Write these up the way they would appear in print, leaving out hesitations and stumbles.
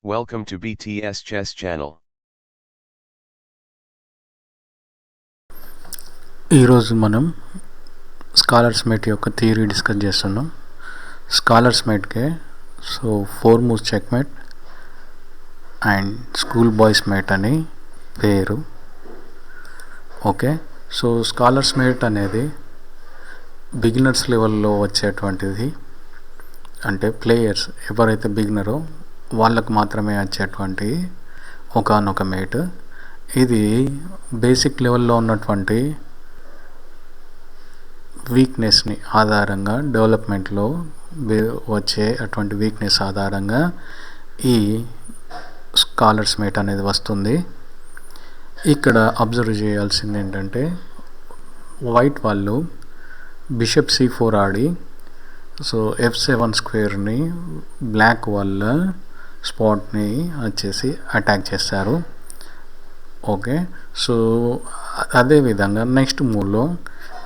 Welcome to BTS Chess Channel. ఈరోజు మనం scholar's mate యొక్క థియరీ డిస్కస్ చేస్తున్నాం. స్కాలర్స్ మేట్కే so 4 moves checkmate and school boys mate అని పేరు. ఓకే, సో స్కాలర్స్ మేట్ అనేది బిగినర్స్ లెవెల్లో వచ్చేటువంటిది. అంటే ప్లేయర్స్ ఎవరైతే బిగినరో వాళ్ళకు మాత్రమే వచ్చేటువంటి ఒకనొక మేట్. ఇది బేసిక్ లెవెల్లో ఉన్నటువంటి వీక్నెస్ని ఆధారంగా, డెవలప్మెంట్లో వచ్చే అటువంటి వీక్నెస్ ఆధారంగా ఈ స్కాలర్స్ మేట్ అనేది వస్తుంది. ఇక్కడ అబ్జర్వ్ చేయాల్సింది ఏంటంటే, వైట్ వాళ్ళు బిషప్ C4 ఆడి సో F7 స్క్వేర్ని బ్లాక్ వాళ్ళ స్పాట్ని వచ్చేసి అటాక్ చేస్తారు. ఓకే, సో అదేవిధంగా నెక్స్ట్ మూవ్లో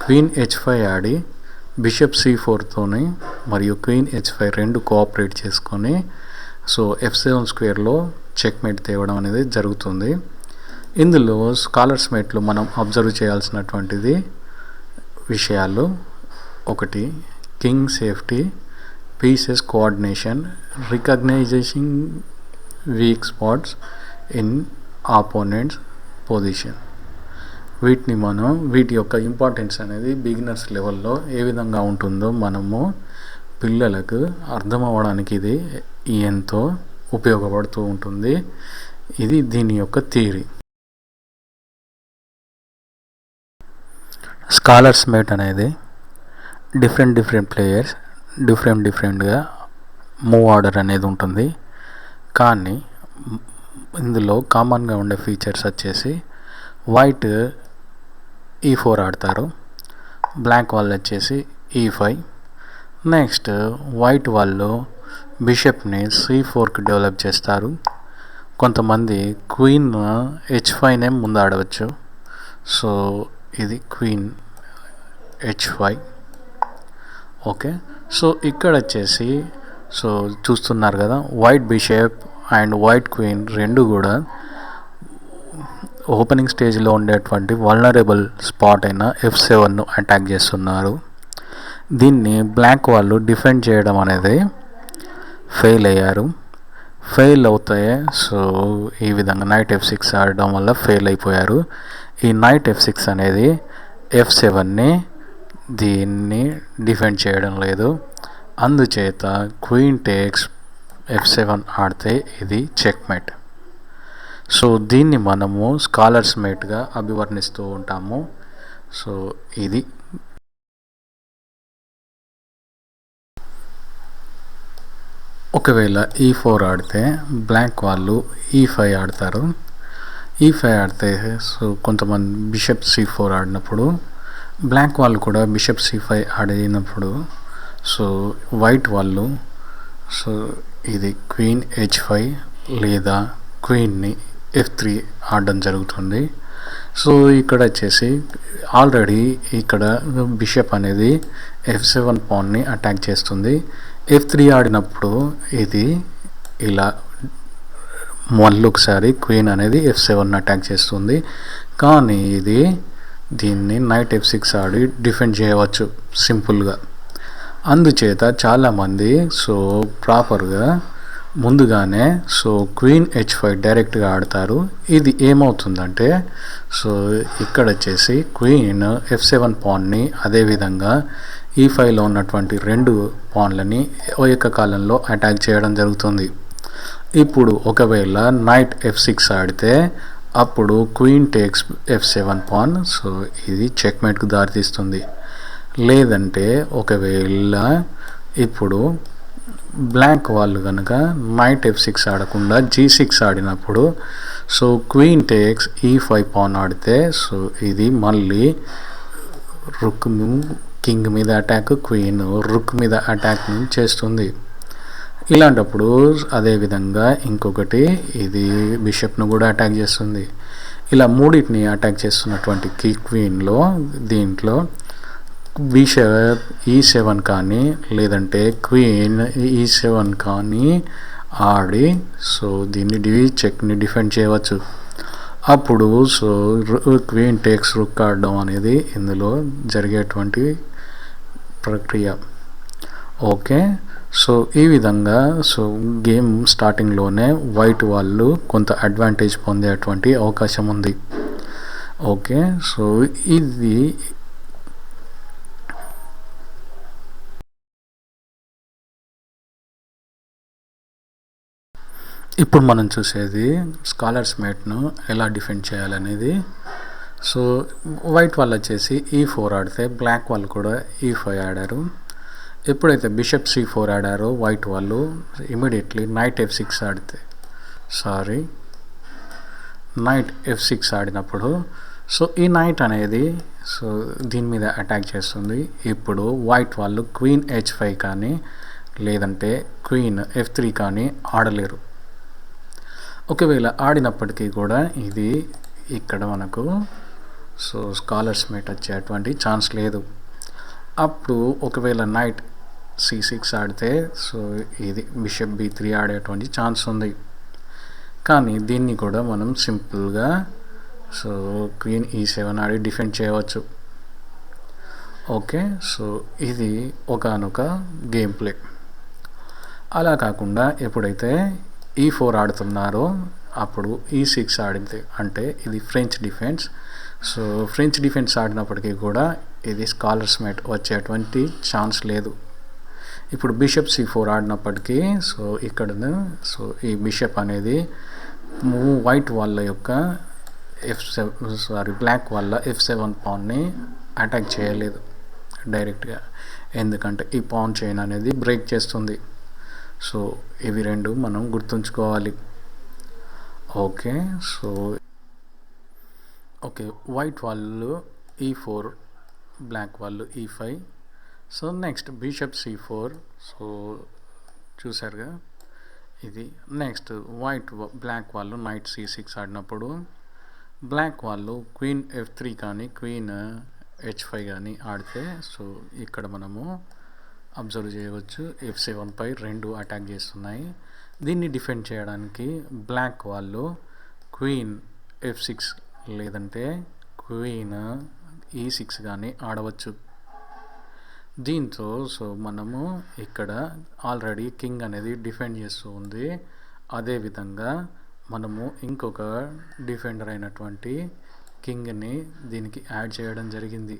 క్వీన్ H5 ఆడి బిషప్ C4తోని మరియు క్వీన్ H5 రెండు కోఆపరేట్ చేసుకొని సో F7 స్క్వేర్లో చెక్ మేట్ తేవడం అనేది జరుగుతుంది. ఇందులో స్కాలర్స్ మేట్లో మనం అబ్జర్వ్ చేయాల్సినటువంటిది విషయాలు: ఒకటి, king safety, pieces coordination, recognition week spots in opponents position. వీటి యొక్క ఇంపార్టెన్స్ అనేది బిగినర్స్ లెవెల్లో ఏ విధంగా ఉంటుందో మనము పిల్లలకు అర్థం అవ్వడానికి ఇది ఎంతో ఉపయోగపడుతూ ఉంటుంది. ఇది దీని యొక్క థియరీ. స్కాలర్స్ మేట్ అనేది డిఫరెంట్ ప్లేయర్స్ డిఫరెంట్గా మూవ్ ఆర్డర్ అనేది ఉంటుంది. కానీ ఇందులో కామన్గా ఉండే ఫీచర్స్ వచ్చేసి వైట్ E4 ఆడతారు, బ్లాక్ వాళ్ళు వచ్చేసి E5. నెక్స్ట్ వైట్ వాళ్ళు బిషప్ని C4కి డెవలప్ చేస్తారు. కొంతమంది క్వీన్ H5నే ముందు ఆడవచ్చు. సో ఇది క్వీన్ H5. ఓకే, సో ఇక్కడ వచ్చేసి సో చూస్తున్నారు కదా, white bishop and white queen రెండు కూడా ఓపెనింగ్ స్టేజ్లో ఉండేటువంటి వల్నరబుల్ స్పాట్ అయిన F7ను అటాక్ చేస్తున్నారు. దీన్ని బ్లాక్ వాళ్ళు డిఫెండ్ చేయడం అనేది ఫెయిల్ అయ్యారు. ఫెయిల్ అవుతాయి. సో ఈ విధంగా నైట్ F6 ఆడడం వల్ల ఫెయిల్ అయిపోయారు. ఈ నైట్ F6 అనేది F7ని దీన్ని డిఫెండ్ చేయడం లేదు. అందుచేత క్వీన్ టేక్స్ F7 ఆడితే ఇది చెక్ మేట్. సో దీన్ని మనము స్కాలర్స్ మేట్గా అభివర్ణిస్తూ ఉంటాము. సో ఇది ఒకవేళ E4 ఆడితే బ్లాక్ వాళ్ళు E5 ఆడతారు. E5 ఆడితే సో కొంతమంది బిషప్ C4 ఆడినప్పుడు బ్లాక్ వాళ్ళు కూడా బిషప్ C5 ఆడినప్పుడు సో వైట్ వాళ్ళు సో ఇది క్వీన్ H5 లేదా క్వీన్ని F3 ఆడడం జరుగుతుంది. సో ఇక్కడ వచ్చేసి ఆల్రెడీ ఇక్కడ బిషప్ అనేది F7 పాన్ని అటాక్ చేస్తుంది. F3 ఆడినప్పుడు ఇది ఇలా మళ్ళీ ఒకసారి క్వీన్ అనేది F7 అటాక్ చేస్తుంది. కానీ ఇది దీన్ని నైట్ F6 ఆడి డిఫెండ్ చేయవచ్చు సింపుల్గా. అందుచేత చాలామంది సో ప్రాపర్గా ముందుగానే సో క్వీన్ H5 డైరెక్ట్గా ఆడతారు. ఇది ఏమవుతుందంటే సో ఇక్కడ వచ్చేసి క్వీన్ F7 పాన్ని అదేవిధంగా E5లో ఉన్నటువంటి రెండు పాన్లని ఏకకాలంలో అటాక్ చేయడం జరుగుతుంది. ఇప్పుడు ఒకవేళ నైట్ F6 ఆడితే అప్పుడు queen takes F7 pan. So ఇది చెక్ మేట్కు దారితీస్తుంది. లేదంటే ఒకవేళ ఇప్పుడు బ్లాక్ వాళ్ళు కనుక నైట్ F6 ఆడకుండా G6 ఆడినప్పుడు so queen takes E5 pan ఆడితే సో ఇది మళ్ళీ రుక్ కింగ్ మీద అటాక్, క్వీన్ రుక్ మీద అటాక్ చేస్తుంది. ఇలాంటప్పుడు అదేవిధంగా ఇంకొకటి ఇది బిషప్ను కూడా అటాక్ చేస్తుంది. ఇలా మూడింటిని అటాక్ చేస్తున్నటువంటి క్వీన్లో దీంట్లో బిషప్ E7 కానీ లేదంటే క్వీన్ E7 కానీ ఆడి సో దీన్ని చెక్ని డిఫెండ్ చేయవచ్చు. అప్పుడు సో క్వీన్ టేక్స్ రుక్ ఆడడం అనేది ఇందులో జరిగేటువంటి ప్రక్రియ. ఓకే, సో ఈ విధంగా సో గేమ్ స్టార్టింగ్లోనే వైట్ వాళ్ళు కొంత అడ్వాంటేజ్ పొందేటువంటి అవకాశం ఉంది. ఓకే, సో ఇది ఇప్పుడు మనం చూసేది స్కాలర్స్ మేట్ను ఎలా డిఫెండ్ చేయాలనేది. సో వైట్ వాళ్ళు వచ్చేసి E4 ఆడితే బ్లాక్ వాళ్ళు కూడా E5 ఆడారు. ఎప్పుడైతే బిషప్ C4 ఆడారో వైట్ వాళ్ళు ఇమీడియట్లీ నైట్ F6 ఆడినప్పుడు సో ఈ నైట్ అనేది సో దీని మీద అటాక్ చేస్తుంది. ఇప్పుడు వైట్ వాళ్ళు క్వీన్ H5 కానీ లేదంటే క్వీన్ F3 కానీ ఆడలేరు. ఒకవేళ ఆడినప్పటికీ కూడా ఇది ఇక్కడ మనకు సో స్కాలర్స్ మేట్ వచ్చేటువంటి ఛాన్స్ లేదు. అప్పుడు ఒకవేళ నైట్ C6 ఆడితే సో ఇది బిషప్ B3 ఆడేటువంటి ఛాన్స్ ఉంది. కానీ దీన్ని కూడా మనం సింపుల్గా సో క్వీన్ E7 ఆడి డిఫెండ్ చేయవచ్చు. ఓకే, సో ఇది ఒకానొక గేమ్ ప్లే. అలా కాకుండా ఎప్పుడైతే E4 ఆడుతున్నారో అప్పుడు E6 ఆడింది అంటే ఇది French defence. So French defence ఆడినప్పటికీ కూడా ఇది స్కాలర్స్ మేట్ వచ్చేటువంటి ఛాన్స్ లేదు. ఇప్పుడు బిషప్ C4 ఆడినప్పటికీ సో ఇక్కడ సో ఈ బిషప్ అనేది వైట్ వాళ్ళ యొక్క బ్లాక్ వాళ్ళ F7 పాన్ని అటాక్ చేయలేదు డైరెక్ట్గా, ఎందుకంటే ఈ పాన్ చైన్ అనేది బ్రేక్ చేస్తుంది. సో ఇవి రెండు మనం గుర్తుంచుకోవాలి. ఓకే, సో వైట్ వాళ్ళు E4, బ్లాక్ వాళ్ళు E5. So next bishop C4. So చూసారుగా ఇది. నెక్స్ట్ బ్లాక్ వాళ్ళు నైట్ C6 ఆడినప్పుడు బ్లాక్ వాళ్ళు క్వీన్ F3 కానీ క్వీన్ H5 కానీ ఆడితే సో ఇక్కడ మనము అబ్జర్వ్ చేయవచ్చు F7 పై రెండు అటాక్ చేస్తున్నాయి. దీన్ని డిఫెండ్ చేయడానికి బ్లాక్ వాళ్ళు క్వీన్ F6 లేదంటే క్వీన్ E6 కానీ ఆడవచ్చు. దీంతో సో మనము ఇక్కడ ఆల్రెడీ కింగ్ అనేది డిఫెండ్ చేస్తూ ఉంది. అదేవిధంగా మనము ఇంకొక డిఫెండర్ అయినటువంటి కింగ్ని దీనికి యాడ్ చేయడం జరిగింది.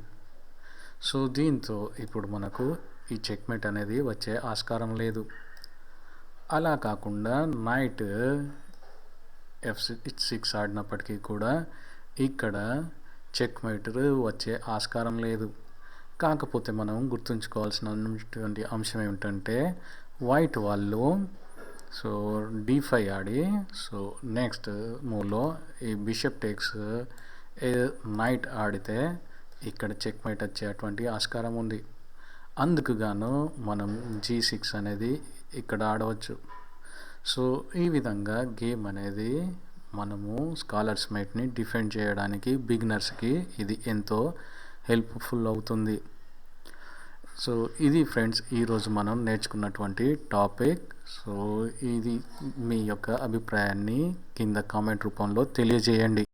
సో దీంతో ఇప్పుడు మనకు ఈ చెక్మేట్ అనేది వచ్చే ఆస్కారం లేదు. అలా కాకుండా నైట్ F6 ఆడినప్పటికీ కూడా ఇక్కడ చెక్మేట్ వచ్చే ఆస్కారం లేదు. కాకపోతే మనం గుర్తుంచుకోవాల్సినటువంటి అంశం ఏమిటంటే వైట్ వాళ్ళు సో D5 ఆడి సో నెక్స్ట్ మూవ్లో ఈ బిషప్ టేక్స్ నైట్ ఆడితే ఇక్కడ చెక్మేట్ వచ్చేటువంటి ఆస్కారం ఉంది. అందుకు గాను మనం G6 అనేది ఇక్కడ ఆడవచ్చు. సో ఈ విధంగా గేమ్ అనేది మనము స్కాలర్స్ మేట్ని డిఫెండ్ చేయడానికి బిగినర్స్కి ఇది ఎంతో హెల్ప్ఫుల్ అవుతుంది. సో ఇది ఫ్రెండ్స్ ఈరోజు మనం నేర్చుకున్నటువంటి టాపిక్. సో ఇది మీ యొక్క అభిప్రాయాన్ని కింద కామెంట్ రూపంలో తెలియజేయండి.